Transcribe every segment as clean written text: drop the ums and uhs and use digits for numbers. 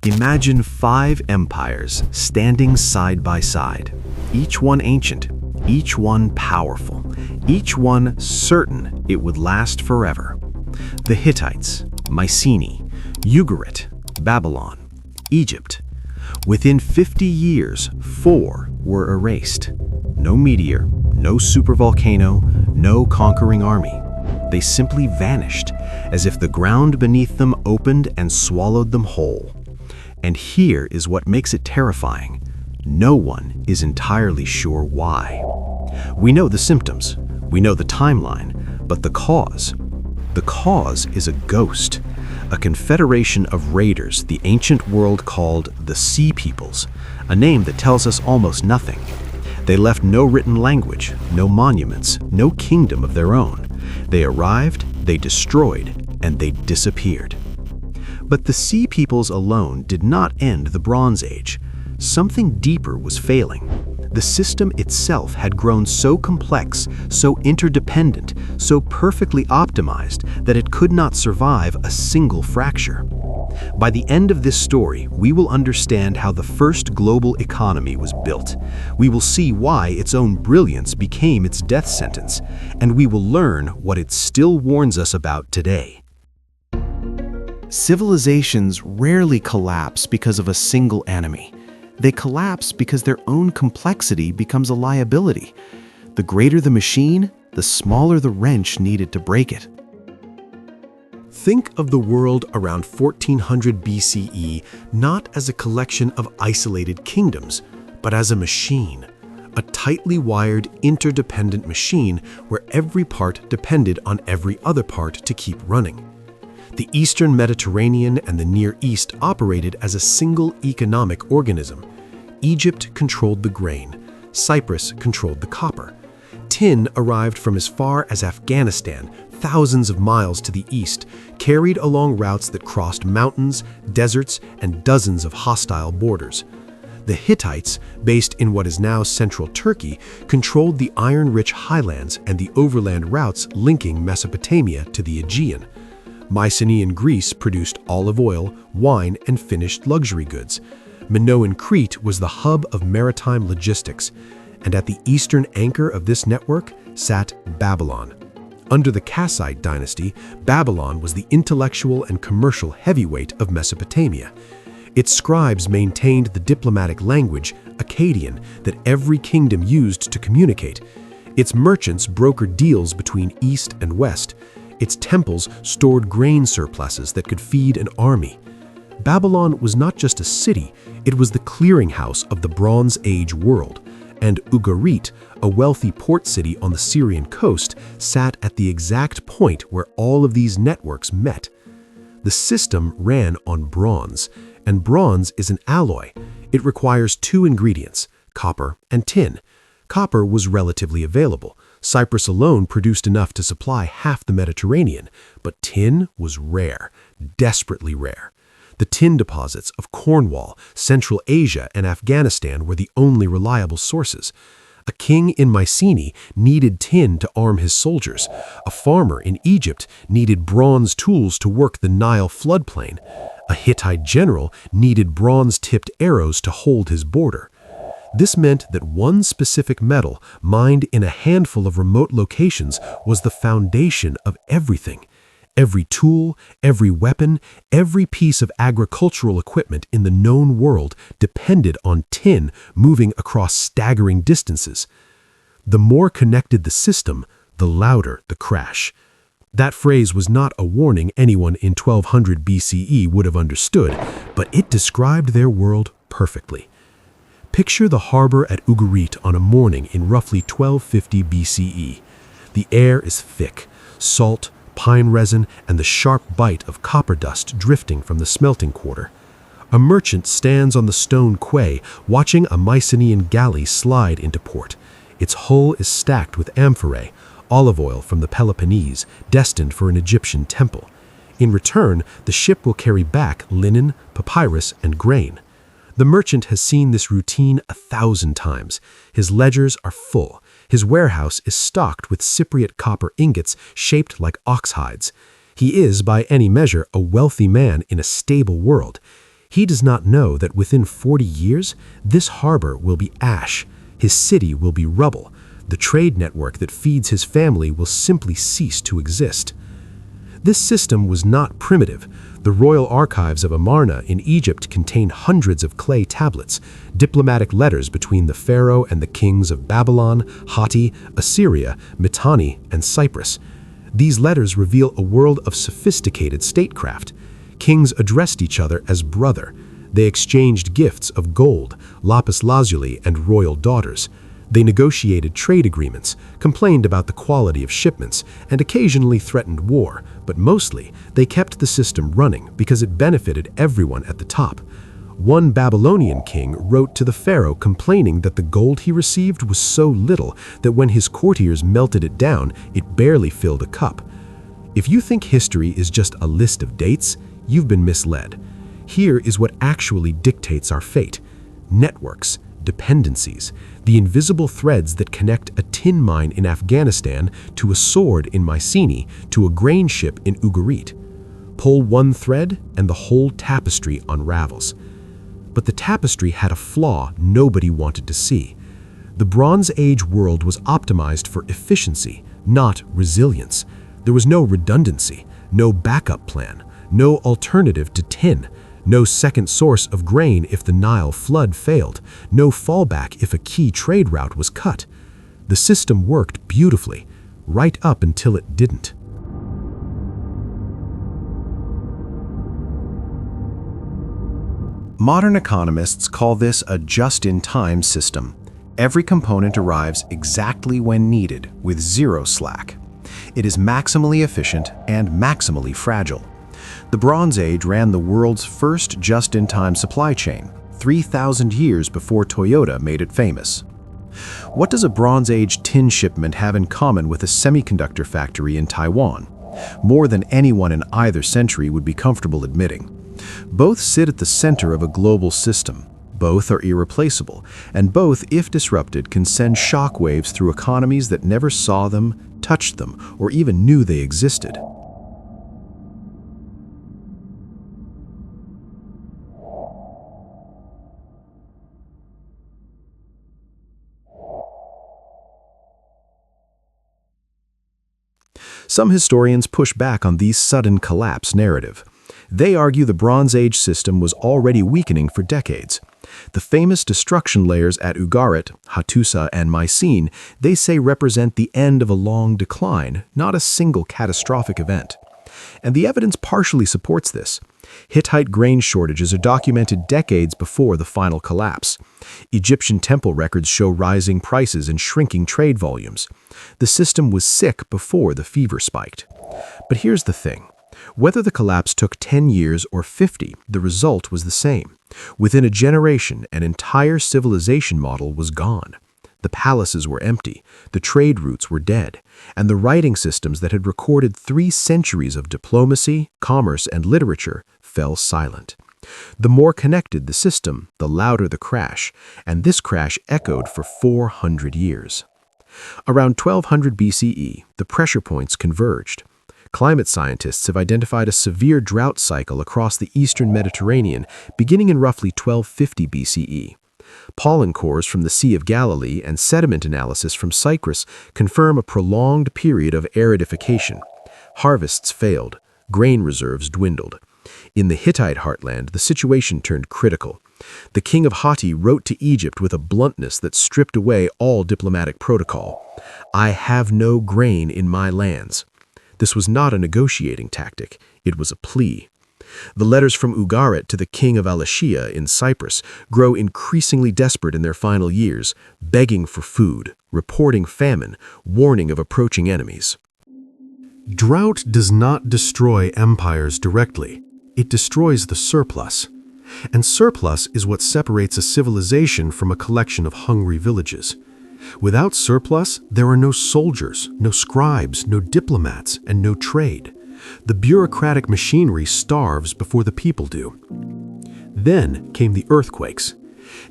Imagine 5 empires standing side by side, each one ancient, each one powerful, each one certain it would last forever. The Hittites, Mycenae, Ugarit, Babylon, Egypt. Within 50 years, 4 were erased. No meteor, no supervolcano, no conquering army. They simply vanished, as if the ground beneath them opened and swallowed them whole. And here is what makes it terrifying. No one is entirely sure why. We know the symptoms, we know the timeline, but the cause? The cause is a ghost, a confederation of raiders the ancient world called the Sea Peoples, a name that tells us almost nothing. They left no written language, no monuments, no kingdom of their own. They arrived, they destroyed, and they disappeared. But the Sea Peoples alone did not end the Bronze Age. Something deeper was failing. The system itself had grown so complex, so interdependent, so perfectly optimized that it could not survive a single fracture. By the end of this story, we will understand how the first global economy was built. We will see why its own brilliance became its death sentence, and we will learn what it still warns us about today. Civilizations rarely collapse because of a single enemy. They collapse because their own complexity becomes a liability. The greater the machine, the smaller the wrench needed to break it. Think of the world around 1400 BCE not as a collection of isolated kingdoms, but as a machine, a tightly wired, interdependent machine where every part depended on every other part to keep running. The Eastern Mediterranean and the Near East operated as a single economic organism. Egypt controlled the grain, Cyprus controlled the copper. Tin arrived from as far as Afghanistan, thousands of miles to the east, carried along routes that crossed mountains, deserts, and dozens of hostile borders. The Hittites, based in what is now central Turkey, controlled the iron-rich highlands and the overland routes linking Mesopotamia to the Aegean. Mycenae in Greece produced olive oil, wine, and finished luxury goods. Minoan Crete was the hub of maritime logistics, and at the eastern anchor of this network sat Babylon. Under the Kassite dynasty, Babylon was the intellectual and commercial heavyweight of Mesopotamia. Its scribes maintained the diplomatic language, Akkadian, that every kingdom used to communicate. Its merchants brokered deals between East and West. Its temples stored grain surpluses that could feed an army. Babylon was not just a city, it was the clearinghouse of the Bronze Age world. And Ugarit, a wealthy port city on the Syrian coast, sat at the exact point where all of these networks met. The system ran on bronze, and bronze is an alloy. It requires 2 ingredients, copper and tin. Copper was relatively available. Cyprus alone produced enough to supply half the Mediterranean, but tin was rare, desperately rare. The tin deposits of Cornwall, Central Asia, and Afghanistan were the only reliable sources. A king in Mycenae needed tin to arm his soldiers. A farmer in Egypt needed bronze tools to work the Nile floodplain. A Hittite general needed bronze-tipped arrows to hold his border. This meant that one specific metal, mined in a handful of remote locations, was the foundation of everything. Every tool, every weapon, every piece of agricultural equipment in the known world depended on tin moving across staggering distances. The more connected the system, the louder the crash. That phrase was not a warning anyone in 1200 BCE would have understood, but it described their world perfectly. Picture the harbor at Ugarit on a morning in roughly 1250 BCE. The air is thick, salt, pine resin, and the sharp bite of copper dust drifting from the smelting quarter. A merchant stands on the stone quay, watching a Mycenaean galley slide into port. Its hull is stacked with amphorae, olive oil from the Peloponnese, destined for an Egyptian temple. In return, the ship will carry back linen, papyrus, and grain. The merchant has seen this routine 1,000 times. His ledgers are full. His warehouse is stocked with Cypriot copper ingots shaped like ox hides. He is, by any measure, a wealthy man in a stable world. He does not know that within 40 years, this harbor will be ash, his city will be rubble, the trade network that feeds his family will simply cease to exist. This system was not primitive. The royal archives of Amarna in Egypt contain hundreds of clay tablets, diplomatic letters between the pharaoh and the kings of Babylon, Hatti, Assyria, Mitanni, and Cyprus. These letters reveal a world of sophisticated statecraft. Kings addressed each other as brother. They exchanged gifts of gold, lapis lazuli, and royal daughters. They negotiated trade agreements, complained about the quality of shipments, and occasionally threatened war, but mostly they kept the system running because it benefited everyone at the top. One Babylonian king wrote to the pharaoh complaining that the gold he received was so little that when his courtiers melted it down, it barely filled a cup. If you think history is just a list of dates, you've been misled. Here is what actually dictates our fate: networks, dependencies, the invisible threads that connect a tin mine in Afghanistan to a sword in Mycenae to a grain ship in Ugarit. Pull one thread and the whole tapestry unravels. But the tapestry had a flaw nobody wanted to see. The Bronze Age world was optimized for efficiency, not resilience. There was no redundancy, no backup plan, no alternative to tin, no second source of grain if the Nile flood failed, no fallback if a key trade route was cut. The system worked beautifully, right up until it didn't. Modern economists call this a just-in-time system. Every component arrives exactly when needed, with zero slack. It is maximally efficient and maximally fragile. The Bronze Age ran the world's first just-in-time supply chain, 3,000 years before Toyota made it famous. What does a Bronze Age tin shipment have in common with a semiconductor factory in Taiwan? More than anyone in either century would be comfortable admitting. Both sit at the center of a global system. Both are irreplaceable, and both, if disrupted, can send shockwaves through economies that never saw them, touched them, or even knew they existed. Some historians push back on these sudden collapse narrative. They argue the Bronze Age system was already weakening for decades. The famous destruction layers at Ugarit, Hattusa, and Mycenae, they say represent the end of a long decline, not a single catastrophic event. And the evidence partially supports this. Hittite grain shortages are documented decades before the final collapse. Egyptian temple records show rising prices and shrinking trade volumes. The system was sick before the fever spiked. But here's the thing. Whether the collapse took 10 years or 50, the result was the same. Within a generation, an entire civilization model was gone. The palaces were empty, the trade routes were dead, and the writing systems that had recorded 3 centuries of diplomacy, commerce, and literature fell silent. The more connected the system, the louder the crash, and this crash echoed for 400 years. Around 1200 BCE, the pressure points converged. Climate scientists have identified a severe drought cycle across the eastern Mediterranean beginning in roughly 1250 BCE. Pollen cores from the Sea of Galilee and sediment analysis from Cyprus confirm a prolonged period of aridification. Harvests failed, grain reserves dwindled. In the Hittite heartland, the situation turned critical. The king of Hatti wrote to Egypt with a bluntness that stripped away all diplomatic protocol. "I have no grain in my lands." This was not a negotiating tactic, it was a plea. The letters from Ugarit to the king of Alashia in Cyprus grow increasingly desperate in their final years, begging for food, reporting famine, warning of approaching enemies. Drought does not destroy empires directly. It destroys the surplus. And surplus is what separates a civilization from a collection of hungry villages. Without surplus, there are no soldiers, no scribes, no diplomats, and no trade. The bureaucratic machinery starves before the people do. Then came the earthquakes.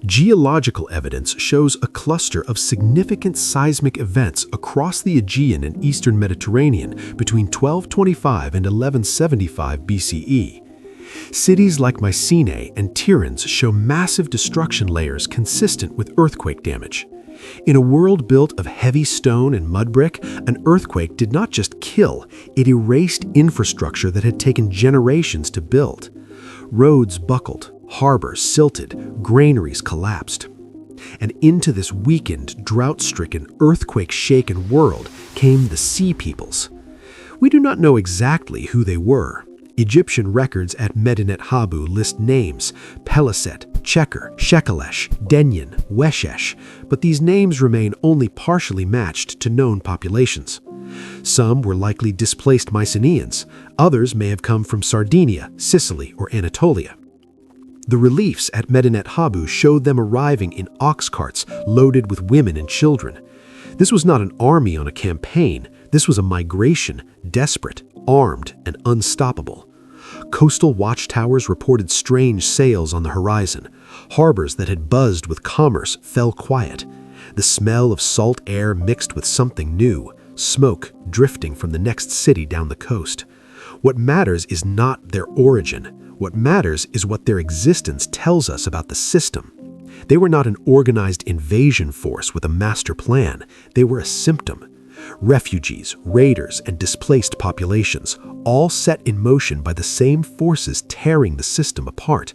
Geological evidence shows a cluster of significant seismic events across the Aegean and eastern Mediterranean between 1225 and 1175 BCE. Cities like Mycenae and Tiryns show massive destruction layers consistent with earthquake damage. In a world built of heavy stone and mud brick, an earthquake did not just kill, it erased infrastructure that had taken generations to build. Roads buckled, harbors silted, granaries collapsed. And into this weakened, drought-stricken, earthquake-shaken world came the Sea Peoples. We do not know exactly who they were. Egyptian records at Medinet Habu list names: Peliset, Cheker, Shekelesh, Denyen, Weshesh, but these names remain only partially matched to known populations. Some were likely displaced Mycenaeans, others may have come from Sardinia, Sicily, or Anatolia. The reliefs at Medinet Habu showed them arriving in ox carts loaded with women and children. This was not an army on a campaign, this was a migration, desperate, armed, and unstoppable. Coastal watchtowers reported strange sails on the horizon. Harbors that had buzzed with commerce fell quiet. The smell of salt air mixed with something new, smoke drifting from the next city down the coast. What matters is not their origin. What matters is what their existence tells us about the system. They were not an organized invasion force with a master plan. They were a symptom. Refugees, raiders, and displaced populations, all set in motion by the same forces tearing the system apart.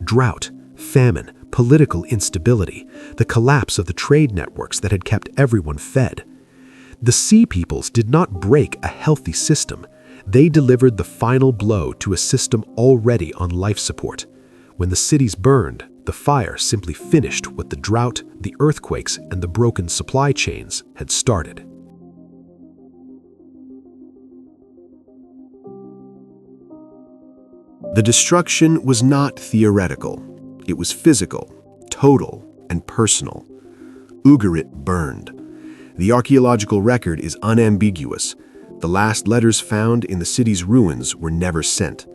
Drought, famine, political instability, the collapse of the trade networks that had kept everyone fed. The Sea Peoples did not break a healthy system. They delivered the final blow to a system already on life support. When the cities burned, the fire simply finished what the drought, the earthquakes, and the broken supply chains had started. The destruction was not theoretical. It was physical, total, and personal. Ugarit burned. The archaeological record is unambiguous. The last letters found in the city's ruins were never sent.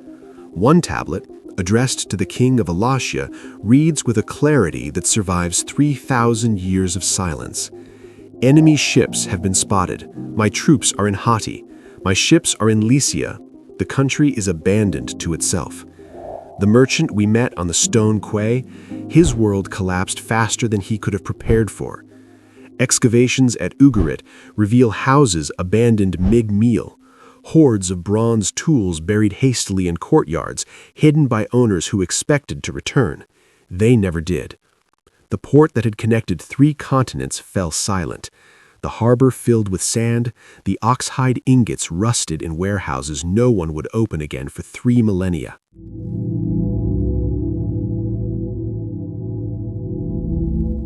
One tablet, addressed to the king of Alatia, reads with a clarity that survives 3,000 years of silence. Enemy ships have been spotted. My troops are in Hatti. My ships are in Lycia. The country is abandoned to itself. The merchant we met on the stone quay, his world collapsed faster than he could have prepared for. Excavations at Ugarit reveal houses abandoned mid-meal, hordes of bronze tools buried hastily in courtyards, hidden by owners who expected to return. They never did. The port that had connected 3 continents fell silent. The harbor filled with sand, the oxhide ingots rusted in warehouses no one would open again for 3 millennia.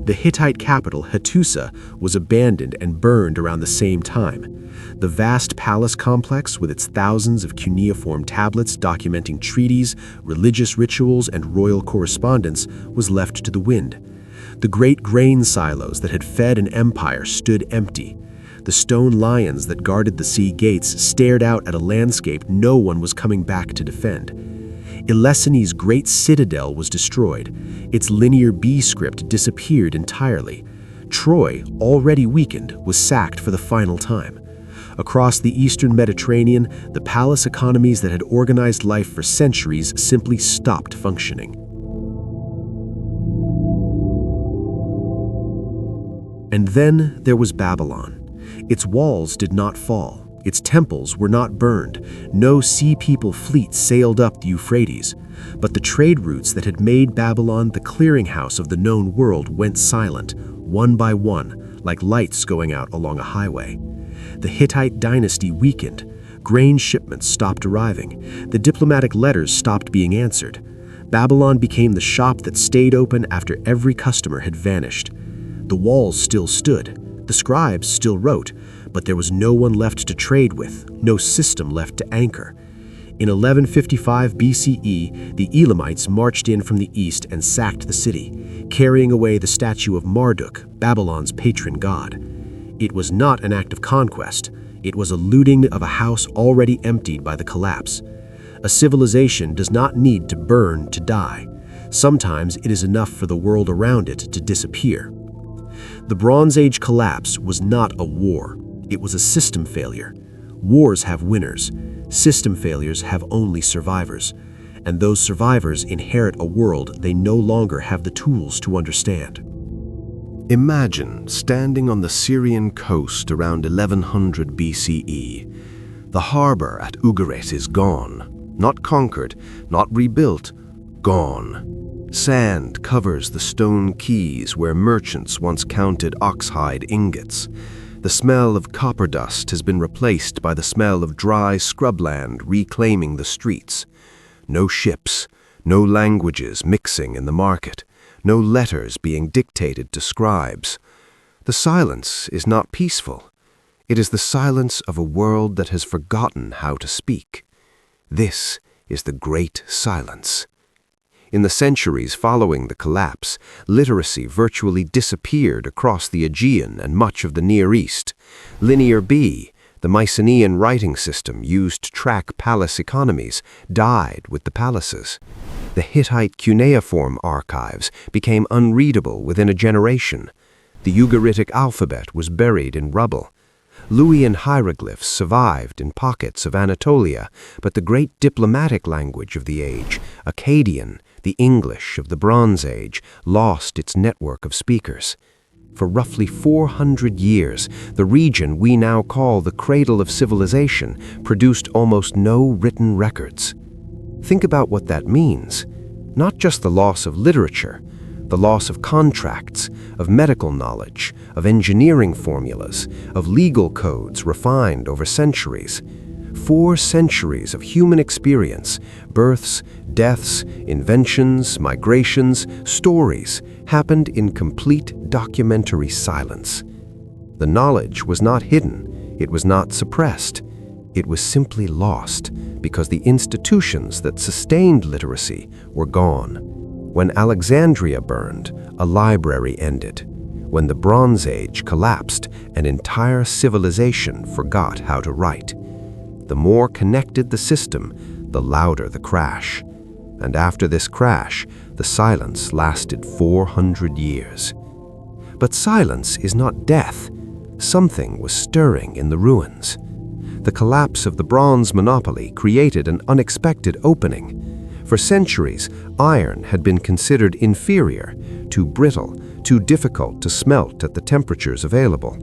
The Hittite capital, Hattusa, was abandoned and burned around the same time. The vast palace complex, with its thousands of cuneiform tablets documenting treaties, religious rituals, and royal correspondence, was left to the wind. The great grain silos that had fed an empire stood empty. The stone lions that guarded the sea gates stared out at a landscape no one was coming back to defend. Elesine's great citadel was destroyed. Its linear B script disappeared entirely. Troy, already weakened, was sacked for the final time. Across the eastern Mediterranean, the palace economies that had organized life for centuries simply stopped functioning. And then there was Babylon. Its walls did not fall. Its temples were not burned. No Sea People fleet sailed up the Euphrates. But the trade routes that had made Babylon the clearinghouse of the known world went silent, one by one, like lights going out along a highway. The Hittite dynasty weakened. Grain shipments stopped arriving. The diplomatic letters stopped being answered. Babylon became the shop that stayed open after every customer had vanished. The walls still stood, the scribes still wrote, but there was no one left to trade with, no system left to anchor. In 1155 BCE, the Elamites marched in from the east and sacked the city, carrying away the statue of Marduk, Babylon's patron god. It was not an act of conquest, it was a looting of a house already emptied by the collapse. A civilization does not need to burn to die. Sometimes it is enough for the world around it to disappear. The Bronze Age collapse was not a war. It was a system failure. Wars have winners. System failures have only survivors. and those survivors inherit a world they no longer have the tools to understand. Imagine standing on the Syrian coast around 1100 BCE. The harbor at Ugarit is gone. Not conquered, not rebuilt, gone. Sand covers the stone quays where merchants once counted oxhide ingots. The smell of copper dust has been replaced by the smell of dry scrubland reclaiming the streets. No ships, no languages mixing in the market, no letters being dictated to scribes. The silence is not peaceful. It is the silence of a world that has forgotten how to speak. This is the Great Silence. In the centuries following the collapse, literacy virtually disappeared across the Aegean and much of the Near East. Linear B, the Mycenaean writing system used to track palace economies, died with the palaces. The Hittite cuneiform archives became unreadable within a generation. The Ugaritic alphabet was buried in rubble. Luwian hieroglyphs survived in pockets of Anatolia, but the great diplomatic language of the age, Akkadian, the English of the Bronze Age, lost its network of speakers. For roughly 400 years, the region we now call the cradle of civilization produced almost no written records. Think about what that means. Not just the loss of literature, the loss of contracts, of medical knowledge, of engineering formulas, of legal codes refined over centuries. 4 centuries of human experience, births, deaths, inventions, migrations, stories, happened in complete documentary silence. The knowledge was not hidden, it was not suppressed. It was simply lost because the institutions that sustained literacy were gone. When Alexandria burned, a library ended. When the Bronze Age collapsed, an entire civilization forgot how to write. The more connected the system, the louder the crash. And after this crash, the silence lasted 400 years. But silence is not death. Something was stirring in the ruins. The collapse of the bronze monopoly created an unexpected opening. For centuries, iron had been considered inferior, too brittle, too difficult to smelt at the temperatures available.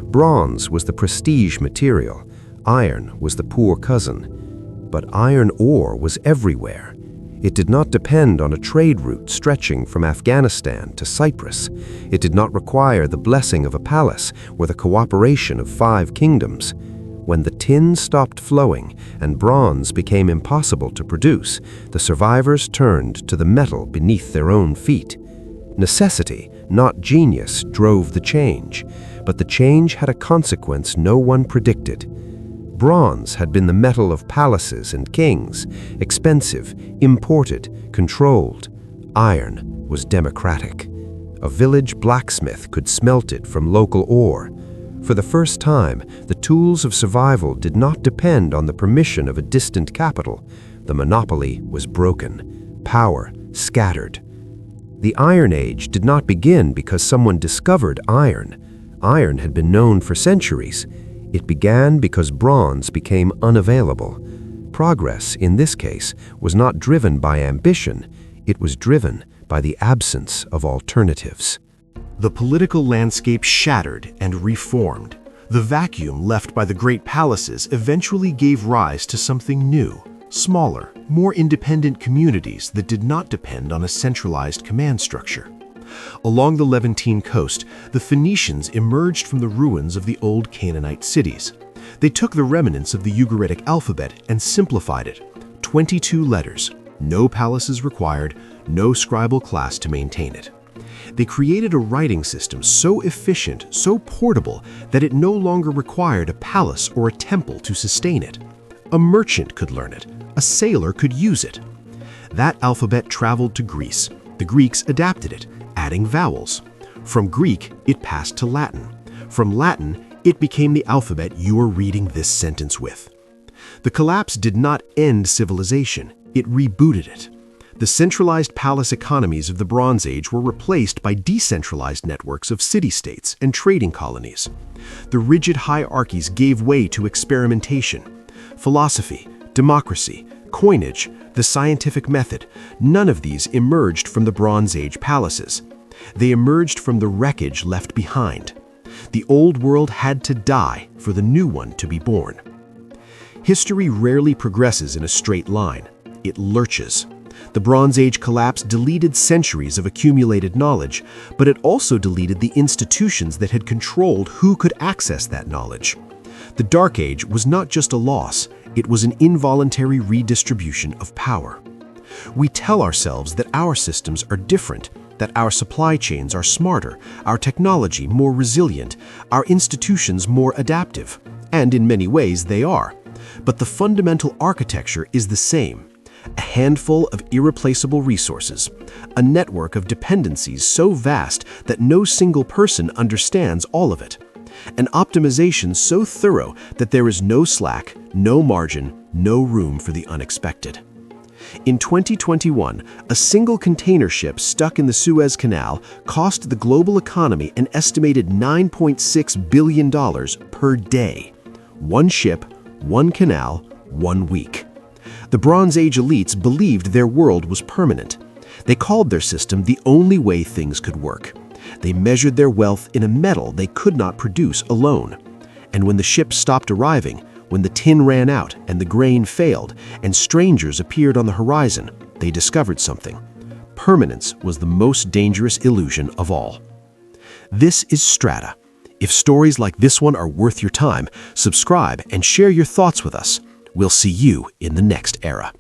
Bronze was the prestige material. Iron was the poor cousin. But iron ore was everywhere. It did not depend on a trade route stretching from Afghanistan to Cyprus. It did not require the blessing of a palace or the cooperation of 5 kingdoms. When the tin stopped flowing and bronze became impossible to produce, the survivors turned to the metal beneath their own feet. Necessity, not genius, drove the change, but the change had a consequence no one predicted. Bronze had been the metal of palaces and kings, expensive, imported, controlled. Iron was democratic. A village blacksmith could smelt it from local ore. For the first time, the tools of survival did not depend on the permission of a distant capital. The monopoly was broken, power scattered. The Iron Age did not begin because someone discovered iron. Iron had been known for centuries. It began because bronze became unavailable. Progress, in this case, was not driven by ambition. It was driven by the absence of alternatives. The political landscape shattered and reformed. The vacuum left by the great palaces eventually gave rise to something new, smaller, more independent communities that did not depend on a centralized command structure. Along the Levantine coast, the Phoenicians emerged from the ruins of the old Canaanite cities. They took the remnants of the Ugaritic alphabet and simplified it. 22 letters, no palaces required, no scribal class to maintain it. They created a writing system so efficient, so portable, that it no longer required a palace or a temple to sustain it. A merchant could learn it. A sailor could use it. That alphabet traveled to Greece. The Greeks adapted it, adding vowels. From Greek, it passed to Latin. From Latin, it became the alphabet you are reading this sentence with. The collapse did not end civilization. It rebooted it. The centralized palace economies of the Bronze Age were replaced by decentralized networks of city-states and trading colonies. The rigid hierarchies gave way to experimentation. Philosophy, democracy, coinage, the scientific method, none of these emerged from the Bronze Age palaces. They emerged from the wreckage left behind. The old world had to die for the new one to be born. History rarely progresses in a straight line. It lurches. The Bronze Age collapse deleted centuries of accumulated knowledge, but it also deleted the institutions that had controlled who could access that knowledge. The Dark Age was not just a loss, it was an involuntary redistribution of power. We tell ourselves that our systems are different, that our supply chains are smarter, our technology more resilient, our institutions more adaptive, and in many ways they are. But the fundamental architecture is the same. A handful of irreplaceable resources, a network of dependencies so vast that no single person understands all of it, an optimization so thorough that there is no slack, no margin, no room for the unexpected. In 2021, a single container ship stuck in the Suez Canal cost the global economy an estimated $9.6 billion per day. One ship, one canal, 1 week. The Bronze Age elites believed their world was permanent. They called their system the only way things could work. They measured their wealth in a metal they could not produce alone. And when the ships stopped arriving, when the tin ran out and the grain failed, and strangers appeared on the horizon, they discovered something. Permanence was the most dangerous illusion of all. This is Strata. If stories like this one are worth your time, subscribe and share your thoughts with us. We'll see you in the next era.